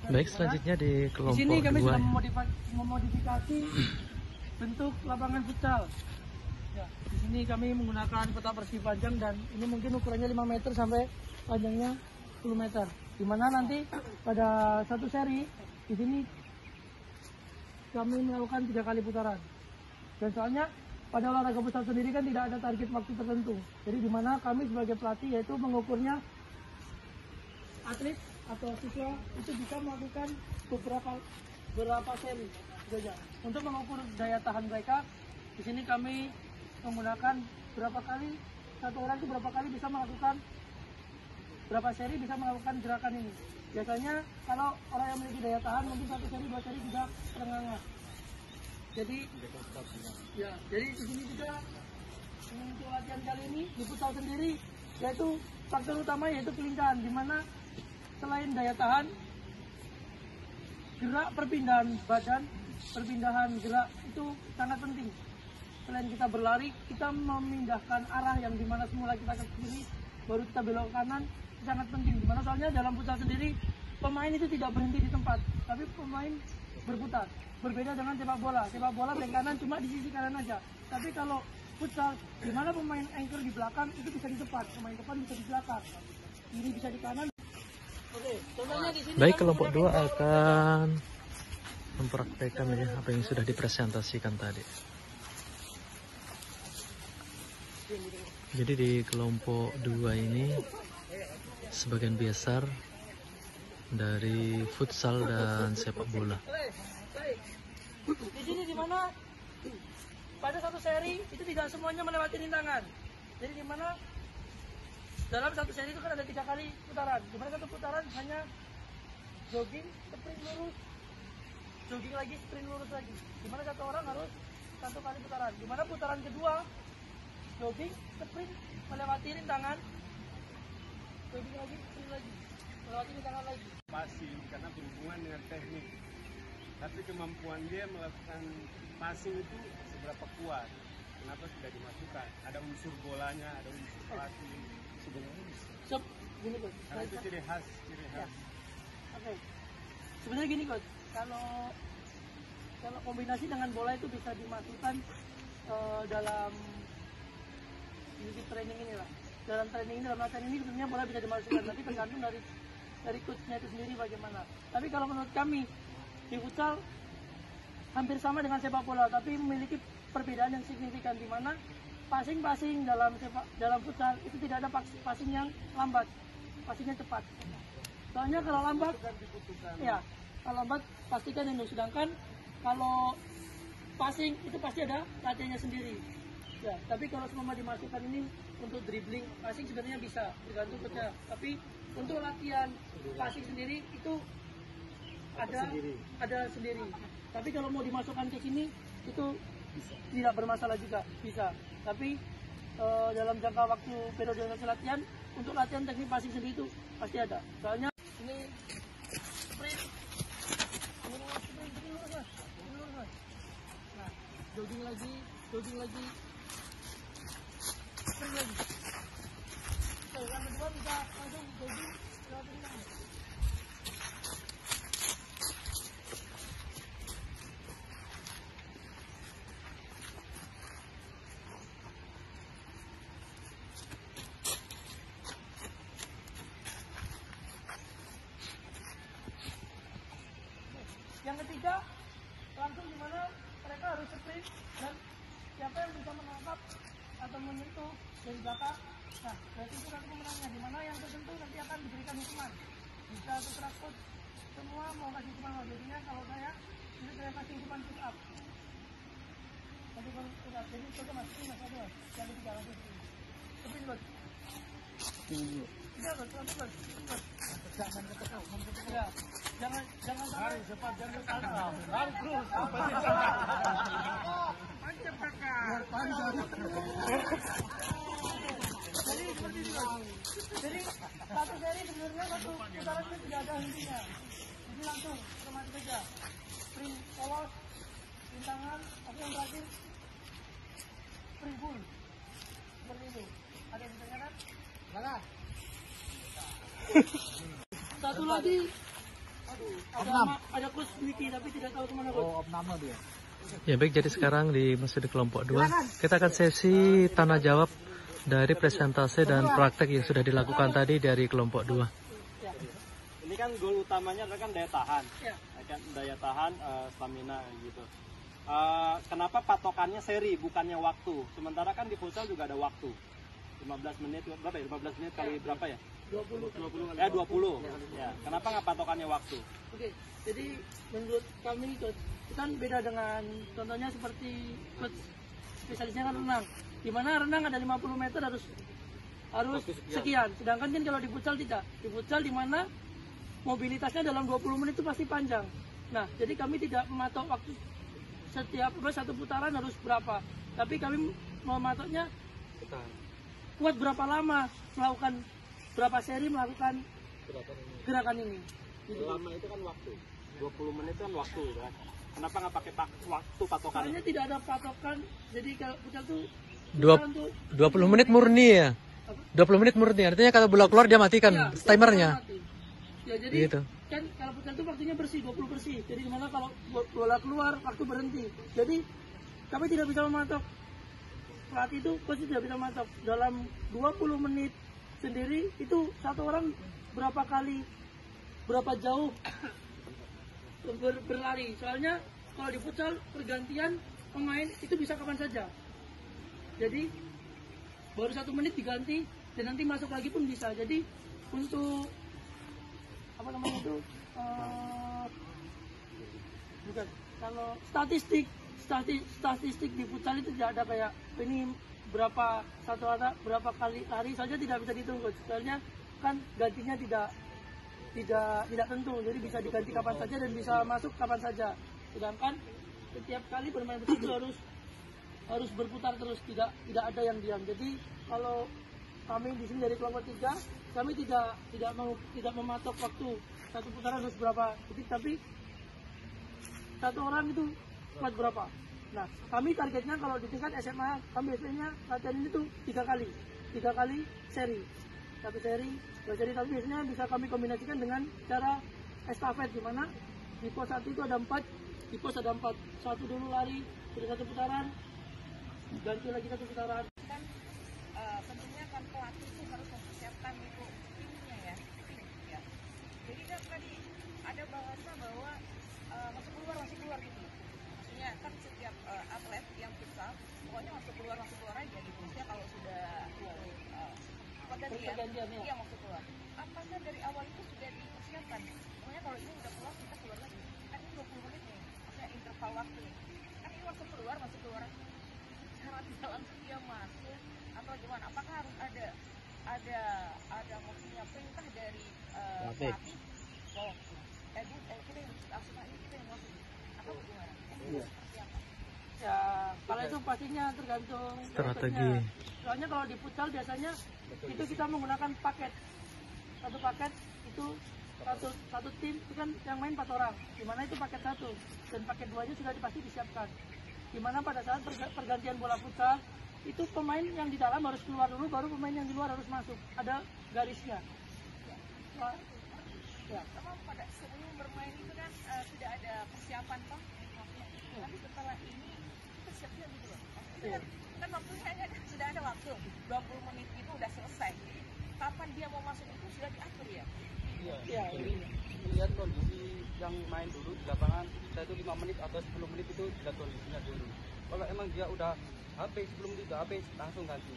Baik, selanjutnya di kelompok 2. Di sini kami sudah memodifikasi bentuk lapangan futsal. Ya, di sini kami menggunakan kotak persegi panjang dan ini mungkin ukurannya 5 meter sampai panjangnya 10 meter. Dimana nanti pada satu seri di sini kami melakukan 3 kali putaran. Dan soalnya pada olahraga futsal sendiri kan tidak ada target waktu tertentu. Jadi dimana kami sebagai pelatih yaitu mengukurnya atlet atau siswa itu bisa melakukan beberapa seri saja. Untuk mengukur daya tahan mereka, di sini kami menggunakan berapa kali, satu orang itu berapa kali bisa melakukan, berapa seri bisa melakukan gerakan ini. Biasanya kalau orang yang memiliki daya tahan mungkin 1 seri, 2 seri juga terengah-engah. Jadi di sini juga untuk latihan kali ini di futsal sendiri yaitu faktor utama yaitu kelincahan, di mana selain daya tahan, gerak perpindahan badan, perpindahan gerak itu sangat penting. Selain kita berlari, kita memindahkan arah yang dimana semula kita ke kiri, baru kita belok ke kanan, sangat penting. Dimana soalnya dalam futsal sendiri, pemain itu tidak berhenti di tempat, tapi pemain berputar. Berbeda dengan sepak bola. Sepak bola back kanan cuma di sisi kanan aja. Tapi kalau futsal, dimana pemain anchor di belakang, itu bisa di depan, pemain depan bisa di belakang, kiri bisa di kanan. Oke, contohnya di sini. Baik, kelompok 2 akan mempraktekkan apa yang sudah dipresentasikan tadi. Jadi di kelompok 2 ini sebagian besar dari futsal dan sepak bola. Di sini dimana pada satu seri itu tidak semuanya melewati rintangan. Jadi dimana dalam satu seri itu kan ada 3 kali putaran. Dimana satu putaran hanya jogging, sprint lurus, jogging lagi, sprint lurus lagi. Dimana satu orang harus 1 kali putaran. Dimana putaran kedua jogging, sprint, melewati rintangan, jogging lagi, sprint lagi, melewati rintangan lagi. Passing karena berhubungan dengan teknik. Tapi kemampuan dia melakukan passing itu seberapa kuat? Kenapa sudah dimasukkan? Ada unsur bolanya, ada unsur passing. Sebenarnya gini Coach. Karena itu ciri khas. Ya. Oke. Sebenarnya gini Coach, kalau kombinasi dengan bola itu bisa dimasukkan dalam training ini lah. Dalam training ini, dalam latihan ini sebenarnya bola bisa dimasukkan, tapi tergantung dari coachnya itu sendiri bagaimana. Tapi kalau menurut kami di futsal hampir sama dengan sepak bola, tapi memiliki perbedaan yang signifikan, di mana passing dalam futsal itu tidak ada passing yang lambat, passingnya cepat. Soalnya kalau lambat, ya kalau lambat pastikan ini. Sedangkan kalau passing itu pasti ada latihannya sendiri. Ya, tapi kalau semua dimasukkan ini untuk dribbling, passing sebenarnya bisa tergantung coachnya. Tapi untuk latihan passing sendiri itu ada sendiri. Tapi kalau mau dimasukkan ke sini itu tidak bermasalah juga, bisa. Tapi dalam jangka waktu periode latihan, untuk latihan teknik passing sendiri itu pasti ada. Soalnya ini sprint, nah, jogging lagi, sprint lagi. Oke, yang kedua bisa langsung jogging lewat rintangan. Yang ketiga, langsung dimana mereka harus sprint dan siapa yang bisa menangkap atau menyentuh dari belakang, nah berarti itu nanti pemenangnya. Dimana yang tertentu nanti akan diberikan hukuman. Bisa terserah coach semua mau kasih hukuman. Jadinya kalau saya kasih hukuman push up. Nanti kalau push up, jadi coach mas ini mas ada yang ketiga langsung sprint coach. Iya coach, langsung coach. Jangan ketekau, ya. Jangan lari cepat, jangan kalah. Lari terus. Panjang kakak. Jadi seperti itu. Jadi satu seri sebenarnya satu putaran itu tidak ada hentinya. Jadi langsung otomatis saja. Sprint polos, rintangan, tapi yang terakhir sprint full. Seperti itu. Ada yang ditanyakan? Mana? Satu lagi Ada coach Wiki tapi tidak tahu kemana coach. Oh, nama dia. Ya baik, jadi sekarang masih di kelompok 2. Kita akan sesi tanya jawab dari presentase dan praktek yang sudah dilakukan tadi dari kelompok 2. Ini kan goal utamanya adalah kan daya tahan, Ya. kan daya tahan, stamina gitu. Kenapa patokannya seri bukannya waktu? Sementara kan di futsal juga ada waktu. 15 menit berapa ya? 15 menit kali berapa ya? 20. 20. Ya. Kenapa nggak patokannya waktu? Oke, jadi menurut kami coach, itu kan beda dengan contohnya seperti coach spesialisnya kan renang. Di mana renang ada 50 meter harus sekian. Sedangkan kan kalau di futsal tidak. Di futsal di mana mobilitasnya dalam 20 menit itu pasti panjang. Nah, jadi kami tidak mematok waktu setiap satu putaran harus berapa. Tapi kami mematoknya kuat berapa lama melakukan berapa seri melakukan gerakan ini. Gitu. Lama itu kan waktu. 20 menit kan waktu kan. Kenapa nggak pakai waktu patokannya? Soalnya tidak ada patokan. Jadi kalau futsal tuh 20 menit murni ya. 20 menit murni, artinya kalau bola keluar dia matikan timernya. Ya jadi Gitu. kan kalau futsal itu waktunya bersih, 20 bersih. Jadi dimana kalau bola keluar waktu berhenti. Jadi kami tidak bisa mematok. Saat itu coach tidak bisa mematok dalam 20 menit sendiri itu satu orang berapa jauh berlari. Soalnya kalau di futsal pergantian pemain itu bisa kapan saja. Jadi baru 1 menit diganti dan nanti masuk lagi pun bisa. Jadi untuk apa namanya itu bukan kalau statistik di futsal itu tidak ada kayak ini berapa kali lari saja tidak bisa dihitung coach. Soalnya kan gantinya tidak tentu, jadi bisa diganti kapan saja dan bisa masuk kapan saja. Sedangkan setiap kali bermain bersih itu harus berputar terus, tidak ada yang diam. Jadi kalau kami di sini dari kelompok 3, kami tidak mematok waktu satu putaran harus berapa. Jadi tapi satu orang itu kuat berapa. Nah, kami targetnya kalau di tingkat SMA, kami biasanya latihan ini tuh 3 kali seri. Satu seri, 2 seri, tapi biasanya bisa kami kombinasikan dengan cara estafet, di mana di pos 1 itu ada 4, di pos ada 4. Satu dulu lari, sudah 1 putaran, ganti lagi 1 putaran. Kan tentunya kan pelatih itu harus mempersiapkan untuk timnya ya. Ya. Jadi kan tadi ada bahasa bahwa masuk keluar gitu. Maksudnya kan setiap atlet yang futsal pokoknya masuk keluar aja gitu. Maksudnya kalau sudah pergantian ya. Iya masuk keluar. Apakah dari awal itu sudah dipersiapkan? Pokoknya kalau ini udah keluar kita keluar lagi. Kan ini 20 menit nih. Maksudnya interval waktu. Kan ini masuk keluar. Cara tidak langsung dia masuk atau gimana? Apakah harus ada maksudnya perintah dari pelatih? Oh, kita yang masuk ini kita yang masuk. Atau gimana? Ya, kalau itu pastinya tergantung Strategi. Soalnya kalau di futsal biasanya itu kita menggunakan paket. Satu paket itu satu tim itu kan yang main 4 orang. Dimana itu paket 1 dan paket 2-nya sudah pasti disiapkan. Dimana pada saat pergantian bola futsal itu pemain yang di dalam harus keluar dulu, baru pemain yang di luar harus masuk. Ada garisnya. Ya. Sama pada sebelum bermain itu kan sudah ada persiapan toh, tapi setelah ini kita siap-siap gitu loh. Iya. Kan waktunya sudah ada waktu 20 menit itu udah selesai. Kapan dia mau masuk itu sudah diatur ya. Iya. Lihat kondisi yang main dulu di lapangan, kita itu 5 menit atau 10 menit itu lihat kondisinya dulu. Kalau emang dia udah habis, sebelum itu udah habis, langsung ganti.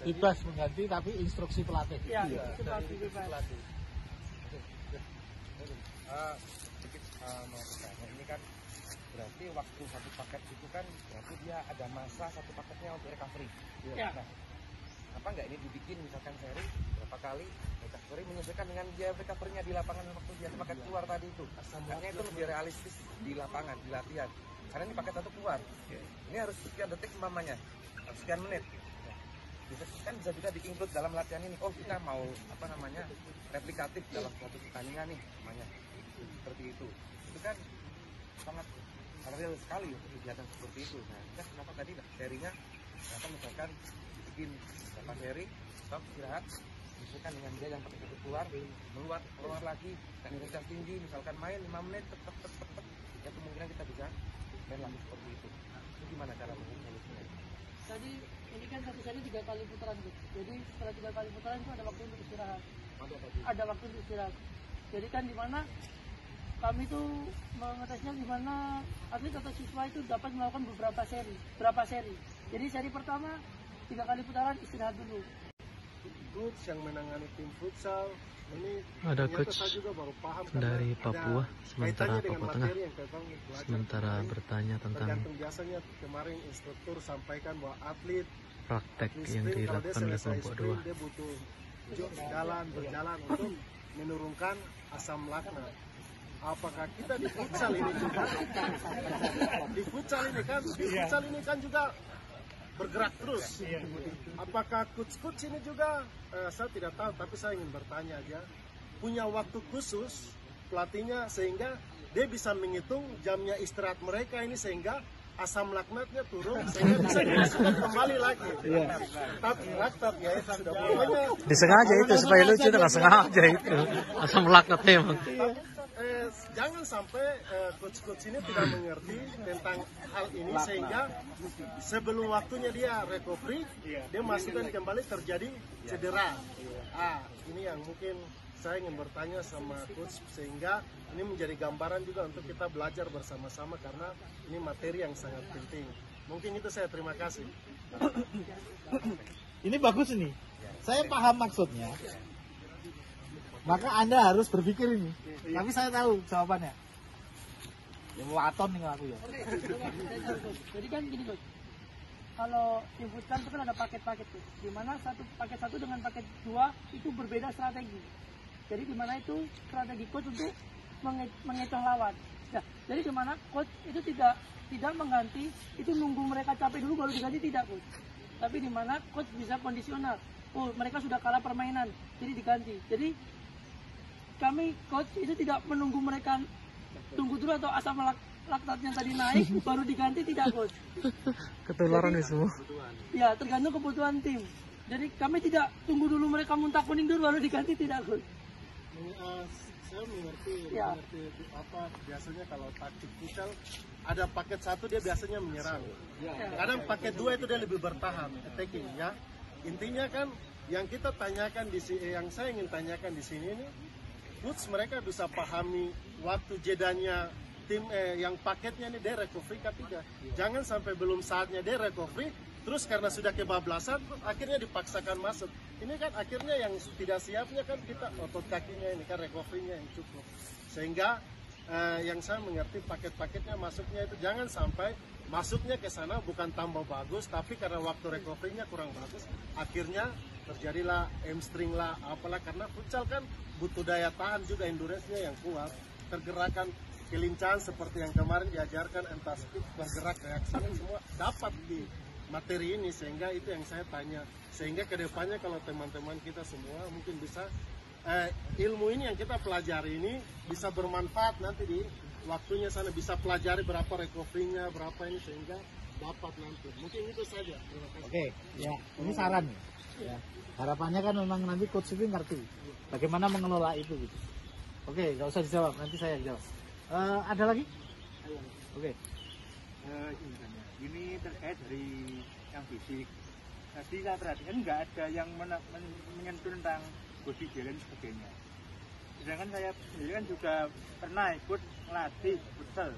Bebas mengganti tapi instruksi pelatih. Iya, itu pasti bebas. Sedikit mau bertanya, ini kan berarti waktu satu paket itu kan berarti dia ada masa satu paketnya untuk recovery. Ya. Nah, apa nggak ini dibikin misalkan seri berapa kali recovery menyesuaikan dengan dia recovery-nya di lapangan waktu dia paket keluar tadi itu. Karena itu lebih realistis di lapangan, di latihan. Karena ini paket satu keluar. Ini harus sekian detik mamanya, sekian menit. Kan bisa juga di-include dalam latihan ini. Oh, kita mau apa namanya replikatif dalam suatu pertandingan nih namanya seperti itu. Itu kan sangat real sekali untuk kegiatan seperti itu. Nah, kita kenapa tadi serinya kenapa misalkan bikin berapa seri, stop, istirahat, Misalkan dengan dia yang pakai keluar, keluar lagi, dan intensitas tinggi, misalkan main 5 menit, ya kemungkinan kita bisa main lagi seperti itu. Itu gimana cara mengukurnya? Tadi ini kan satu seri 3 kali putaran gitu. Jadi setelah 3 kali putaran itu ada waktu untuk istirahat. Ada waktu untuk istirahat. Jadi kan di mana kami tuh mengetesnya di mana atlet atau siswa itu dapat melakukan berapa seri. Jadi seri pertama 3 kali putaran istirahat dulu. Coach yang menangani tim futsal ini Ada ternyata coach saya juga baru paham dari karena Papua, ada sementara kaitannya dengan Papua Tengah. materi yang Tetang belajar Sementara kemarin. bertanya tentang Tergantung biasanya kemarin instruktur sampaikan bahwa atlet praktek di yang sprint, kalau dia dilakukan oleh selesai kelompok sprint, 2. dia butuh berjalan untuk menurunkan asam laknat. Apakah kita di futsal ini juga di futsal ini kan juga bergerak terus. Apakah coach ini juga saya tidak tahu, tapi saya ingin bertanya aja, punya waktu khusus pelatihnya sehingga dia bisa menghitung jamnya istirahat mereka ini sehingga asam laknatnya turun sehingga bisa dimasukkan kembali lagi. Tapi laknat ya itu sudah pokoknya Disengaja itu supaya lucu, itu nggak sengaja itu. Asam laknatnya emang. jangan sampai coach ini tidak mengerti tentang hal ini sehingga sebelum waktunya dia recovery, dia masukkan kembali terjadi cedera. Ini yang mungkin saya ingin bertanya sama coach sehingga ini menjadi gambaran juga untuk kita belajar bersama-sama karena ini materi yang sangat penting. Mungkin itu saya terima kasih. Ini bagus ini. Saya paham maksudnya. Maka Anda harus berpikir ini. Tapi saya tahu jawabannya. Ya waton nih aku ya. Jadi kan gini Coach, kalau tim futsal itu kan ada paket-paket tuh, dimana paket 1 dengan paket 2 itu berbeda strategi. Jadi dimana itu strategi coach untuk mengecoh lawan. Nah, jadi dimana coach itu tidak mengganti, itu nunggu mereka capek dulu baru diganti, tidak coach. Tapi dimana coach bisa kondisional. Oh, mereka sudah kalah permainan, jadi diganti. Jadi kami coach itu tidak menunggu mereka tunggu dulu atau asam laktatnya tadi naik baru diganti, tidak coach. Ketularan ini semua. Ya, tergantung kebutuhan tim. Jadi kami tidak tunggu dulu mereka muntah kuning dulu baru diganti, tidak coach. Saya mengerti Ya. apa biasanya kalau taktik futsal ada paket 1 dia biasanya menyerang. Kadang paket 2 itu dia lebih bertahan, attacking ya. Intinya kan yang kita tanyakan di sini, yang saya ingin tanyakan di sini ini, coach mereka bisa pahami waktu jedanya tim yang paketnya ini dia recovery ketiga. Jangan sampai belum saatnya dia recovery, terus karena sudah kebablasan akhirnya dipaksakan masuk. Ini kan akhirnya yang tidak siapnya kan kita otot kakinya ini kan recovery-nya yang cukup. Sehingga yang saya mengerti paket-paketnya masuknya itu jangan sampai masuknya ke sana bukan tambah bagus, tapi karena waktu recovery-nya kurang bagus, akhirnya terjadilah hamstring lah, apalah, karena futsal kan butuh daya tahan juga, endurance-nya yang kuat, pergerakan kelincahan seperti yang kemarin diajarkan, entah speed, bergerak, reaksinya semua dapat di materi ini, sehingga itu yang saya tanya, sehingga kedepannya kalau teman-teman kita semua mungkin bisa ilmu ini yang kita pelajari ini bisa bermanfaat nanti di waktunya sana, bisa pelajari berapa recovery-nya, berapa ini sehingga dapat nanti. Mungkin itu saja. Terima kasih. Oke, ya ini saran nih. Ya. Harapannya kan memang nanti coach itu ngerti bagaimana mengelola itu gitu. Oke, nggak usah dijawab, nanti saya jawab. Ada lagi? Oke. Ini terkait dari yang fisik. Tadi saya perhatikan nggak ada yang menyentuh tentang body balance sebagainya. Sedangkan saya sendiri kan juga pernah ikut melatih futsal.